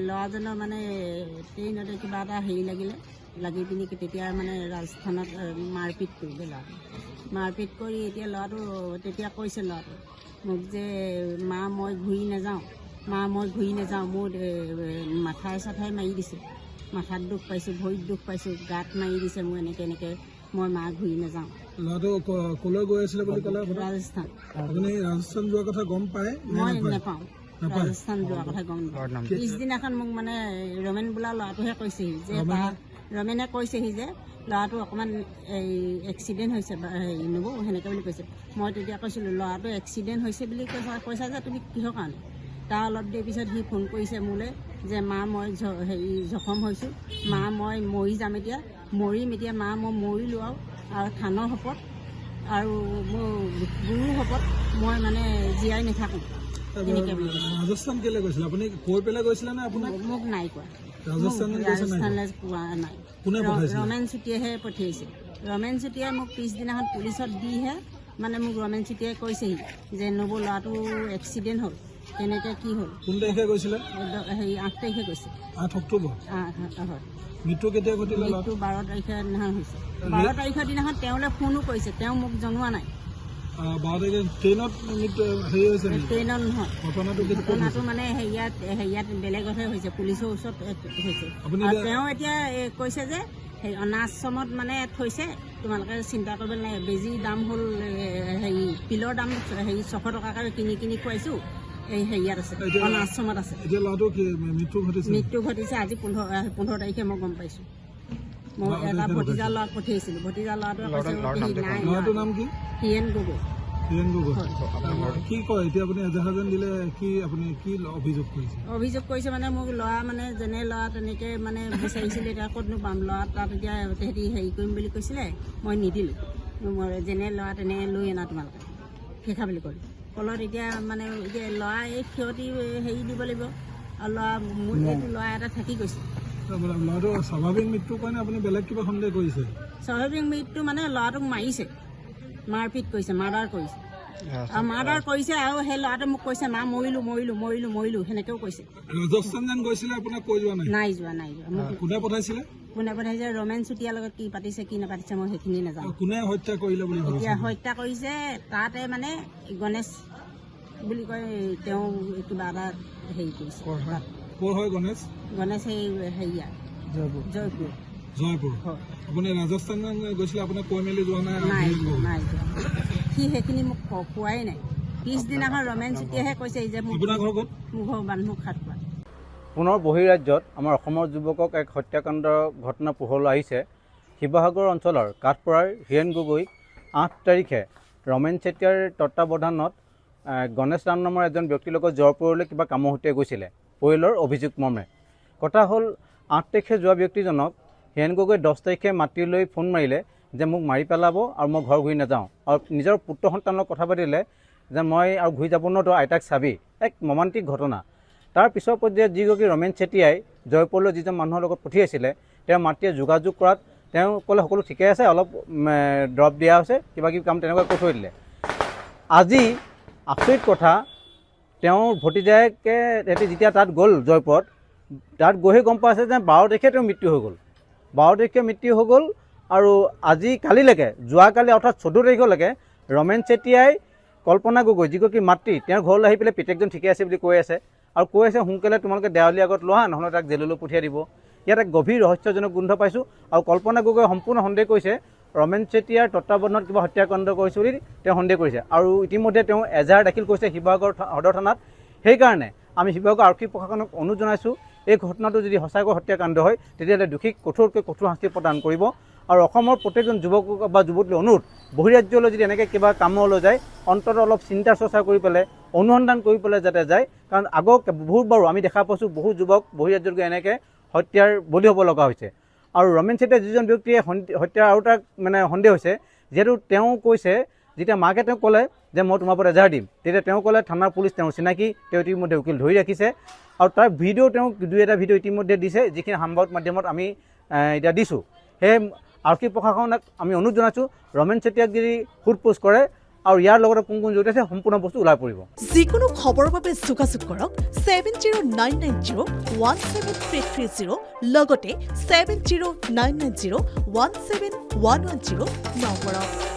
ল'ৰাজনৰ মানে ট্ৰেইনতে কিবা এটা হেৰি লাগি পিনি তেতিয়া মানে ৰাজস্থানত মাৰপিট কৰিলে ল'ৰাটো। মাৰপিট কৰি এতিয়া ল'ৰাটো তেতিয়া কৈছে ল'ৰাটো মোক যে মা মই ঘূৰি নাযাওঁ মোৰ মাথাই চাথাই মাৰি দিছে, মাথাত দুখ পাইছোঁ, ভৰিত দুখ পাইছোঁ, গাত মাৰি দিছে মোৰ এনেকৈ মই মা ঘূৰি নাযাওঁ। ল'ৰাটো ক'লৈ গৈ আছিলে বুলি ক'লে? ৰাজস্থান। আপুনি ৰাজস্থান যোৱাৰ কথা গম পায়? মই নাপাওঁ, ৰাজস্থান যোৱাৰ কথা গম নাপাওঁ। পিছদিনাখন মোক মানে ৰমেন বোলা ল'ৰাটোহে কৈছেহি যে ৰমেনে কৈছেহি যে ল'ৰাটো অকণমান এই এক্সিডেণ্ট হৈছে হেৰি নবৌ সেনেকৈ বুলি কৈছে। মই তেতিয়া কৈছিলোঁ ল'ৰাটো এক্সিডেণ্ট হৈছে বুলি কৈছা যে তুমি কিহৰ কাৰণে? তাৰ অলপ দেৰি পিছত সি ফোন কৰিছে মোলৈ যে মা মই হেৰি জখম হৈছোঁ, মা মই মৰি যাম এতিয়া, মৰিম এতিয়া মা মই মৰিলোঁ আৰু থানৰ শপত আৰু মোৰ গুৰু শপত মই মানে জীয়াই নাথাকোঁ। ৰাজস্থান কেলৈ গৈছিলে? আপুনি কৈ পেলাই গৈছিলে নে আপোনাক? মোক নাই কোৱা, ৰাজস্থানলৈ কোৱা নাই। ৰমেন চুতীয়াহে পঠিয়াইছে। ৰমেন চুতীয়াই মোক পিছদিনাখন পুলিচত দিহে মানে মোক ৰমেন চুতীয়াই কৈছেহি যে নবৌ ল'ৰাটো এক্সিডেণ্ট হ'ল। তেনেকৈ কি হ'ল? কোন তাৰিখে গৈছিলে? হেৰি 8 তাৰিখে গৈছে। 8 অক্টোবৰ। হয়। মৃত্যু কেতিয়া ঘটিলে? মৃত্যু 12 তাৰিখৰ দিনাখন হৈছে। 12 তাৰিখৰ দিনাখন তেওঁলৈ ফোনো কৰিছে, তেওঁ মোক জনোৱা নাই। 12 তাৰিখে ট্ৰেইনত মৃত্যু হেৰি হৈছে? ট্ৰেইনত নহয়, ঘটনাটো মানে হেৰিয়াত বেলেগতহে হৈছে, পুলিচৰ ওচৰত হৈছে। আৰু তেওঁ এতিয়া কৈছে যে সেই অনাশ্ৰমত মানে থৈছে, তোমালোকে চিন্তা কৰিব নালাগে। বেজীৰ দাম হ'ল হেৰি পিলৰ দাম হেৰি 600 টকাকৈ কিনি খুৱাইছোঁ। এই হেৰিয়াত আছে, অনাশ্ৰমত আছে। এতিয়া ল'ৰাটো মৃত্যু ঘটিছে আজি 15 তাৰিখে মই গম পাইছোঁ। মই এটা ভতিজা ল'ৰাক পঠিয়াইছিলোঁ, ভতিজা ল'ৰাটোৱে কৈছে নাই। ল'ৰাটোৰ নাম কি? হিৰেণ গগৈ। কি কয় এতিয়া আপুনি এজাহাৰজন দিলে? আপুনি কি অভিযোগ কৰিছে? অভিযোগ কৰিছে মানে মোক ল'ৰা মানে যেনে ল'ৰা তেনেকৈ মানে বিচাৰিছিলে, এতিয়া ক'তনো পাম ল'ৰা তাত। এতিয়া তেহেঁতি হেৰি কৰিম বুলি কৈছিলে, মই নিদিলোঁ। যেনে ল'ৰা তেনে লৈ আনা তোমালোকে সেইখা বুলি ক'লোঁ। ফলত এতিয়া মানে এতিয়া ল'ৰা এই ক্ষতি হেৰি দিব লাগিব আৰু এইটো ল'ৰা এটা থাকি গৈছে। ল'ৰাটো স্বাভাৱিক মৃত্যু কাৰণে আপুনি বেলেগ কিবা সন্দেহ কৰিছে? স্বাভাৱিক মৃত্যু মানে ল'ৰাটোক মাৰিছে, মাৰপিট কৰিছে, মাৰ্ডাৰ কৰিছে। আৰু মাৰ্ডাৰ কৰিছে আৰু সেই ল'ৰাটো মোক কৈছে মা মৰিলোঁ সেনেকৈও কৈছে। ৰাজস্থান যেন গৈছিলে আপোনাক কৈ যোৱা নাই? নাই যোৱা। কোনে পঠাইছিলে? ৰমেন চুতীয়াৰ লগত কি পাতিছে কি নাপাতিছে মই সেইখিনি নাজানো। কোনে হত্যা কৰিলে বুলি ভাবিছে? এতিয়া হত্যা কৰিছে তাতে মানে গণেশ বুলি কয়, তেওঁ কিবা এটা হেৰি কৰিছে। ক'ৰ হয় গণেশ? গণেশ সেই হেৰিয়া জয়পুৰ। আপুনি ৰাজস্থান গৈছিলে, আপোনাক কৈ মেলি যোৱা নাই? নাই যোৱা। সি সেইখিনি মোক কোৱাই নাই। পিছদিনাখন ৰমেন চুতীয়াহে কৈছে যে আপোনাৰ ঘৰ ক'ত? মোৰ ঘৰ বান্ধুক খাটুৱা। পুনৰ বহিৰাজ্যত আমাৰ অসমৰ যুৱকক এক হত্যাকাণ্ডৰ ঘটনা পোহৰলৈ আহিছে। শিৱসাগৰ অঞ্চলৰ কাঠপৰাৰ হিৰেণ গগৈক 8 তাৰিখে ৰমেন চেতিয়াৰ তত্বাৱধানত গণেশ ৰাম নামৰ এজন ব্যক্তিৰ লগত জয়পুৰলৈ কিবা কামৰ সূত্ৰে গৈছিলে পৰিয়ালৰ অভিযোগ মৰ্মে। কথা হ'ল 8 তাৰিখে যোৱা ব্যক্তিজনক হিৰেণ গগৈ 10 তাৰিখে মাতি লৈ ফোন মাৰিলে যে মোক মাৰি পেলাব আৰু মই ঘৰ ঘূৰি নাযাওঁ, আৰু নিজৰ পুত্ৰ সন্তানৰ কথা পাতিলে যে মই আৰু ঘূৰি যাব নোৱাৰো, আইতাক চাবি। এক মৰ্মান্তিক ঘটনা। তাৰ পিছৰ পৰ্যায়ত যিগৰাকী ৰমেন চেতিয়াই জয়পুৰলৈ যিজন মানুহৰ লগত পঠিয়াইছিলে, তেওঁ মাতৃয়ে যোগাযোগ কৰাত তেওঁ ক'লে সকলো ঠিকে আছে, অলপ দৰৱ দিয়া হৈছে, কিবা কিবি কাম তেনেকুৱা কৈ থৈ দিলে। আজি আচৰিত কথা, তেওঁৰ ভতিজাকে যেতিয়া তাত গ'ল জয়পুৰত, তাত গৈহে গম পাইছে যে 12 তাৰিখে তেওঁৰ মৃত্যু হৈ গ'ল। 12 তাৰিখে মৃত্যু হৈ গ'ল। আৰু আজি কালিলৈকে, যোৱাকালি অৰ্থাৎ 14 তাৰিখলৈকে ৰমেন চেতিয়াই কল্পনা গগৈ যিগৰাকী মাতৃ, তেওঁৰ ঘৰলৈ আহি পেলাই পিতেকজন ঠিকে আছে বুলি কৈ আছে, আৰু কৈ আছে সোনকালে তোমালোকে দেৱালীৰ আগত লোৱা, নহ'লে তাক জেললৈ পঠিয়াই দিব। ইয়াত এক গভীৰ ৰহস্যজনক গোন্ধ পাইছোঁ। আৰু কল্পনা গগৈয়ে সম্পূৰ্ণ সন্দেহ কৰিছে ৰমেন চেতিয়াৰ তত্বাৱধানত কিবা হত্যাকাণ্ড কৰিছে বুলি তেওঁ সন্দেহ কৰিছে। আৰু ইতিমধ্যে তেওঁ এজাহাৰ দাখিল কৰিছে শিৱসাগৰ সদৰ থানাত। সেইকাৰণে আমি শিৱসাগৰ আৰক্ষী প্ৰশাসনক অনুৰোধ জনাইছোঁ, এই ঘটনাটো যদি সঁচাকৈ হত্যাকাণ্ড হয় তেতিয়াহ'লে দোষীক কঠোৰকৈ কঠোৰ শাস্তি প্ৰদান কৰিব। আৰু অসমৰ প্ৰত্যেকজন যুৱক বা যুৱতীলৈ অনুৰোধ, বহিৰাজ্যলৈ যদি এনেকৈ কিবা কামলৈ যায় অন্ততঃ অলপ চিন্তা চৰ্চা কৰি পেলাই অনুসন্ধান কৰি পেলাই যাতে যায়। কাৰণ বহুত বাৰু আমি দেখা পাইছোঁ বহু যুৱক বহিৰাজ্যত গৈ এনেকৈ হত্যাৰ বলি হ'ব লগা হৈছে। আৰু ৰমেন চেতিয়া যিজন ব্যক্তিয়ে হত্যাৰ আৰু এটা মানে সন্দেহ হৈছে, যিহেতু তেওঁ কৈছে, যেতিয়া মাকে তেওঁক ক'লে যে মই তোমাৰ ওপৰত এজাহাৰ দিম, তেতিয়া তেওঁ ক'লে থানাৰ পুলিচ তেওঁৰ চিনাকি, তেওঁ ইতিমধ্যে উকিল ধৰি ৰাখিছে। আৰু তাৰ ভিডিঅ' তেওঁ 2-এটা ভিডিঅ' ইতিমধ্যে দিছে, যিখিনি সাংবাদিক মাধ্যমত আমি এতিয়া দিছোঁ। সেই আৰক্ষী প্ৰশাসনক আমি অনুৰোধ জনাইছোঁ, ৰমেন চেতিয়াক যদি সোধ পোছ কৰে আৰু ইয়াৰ লগতে কোন কোন জড়িত আছে সম্পূৰ্ণ বস্তু ওলাই পৰিব। যিকোনো খবৰৰ বাবে যোগাযোগ কৰক 7099017330 লগতে 7099017110 নম্বৰত।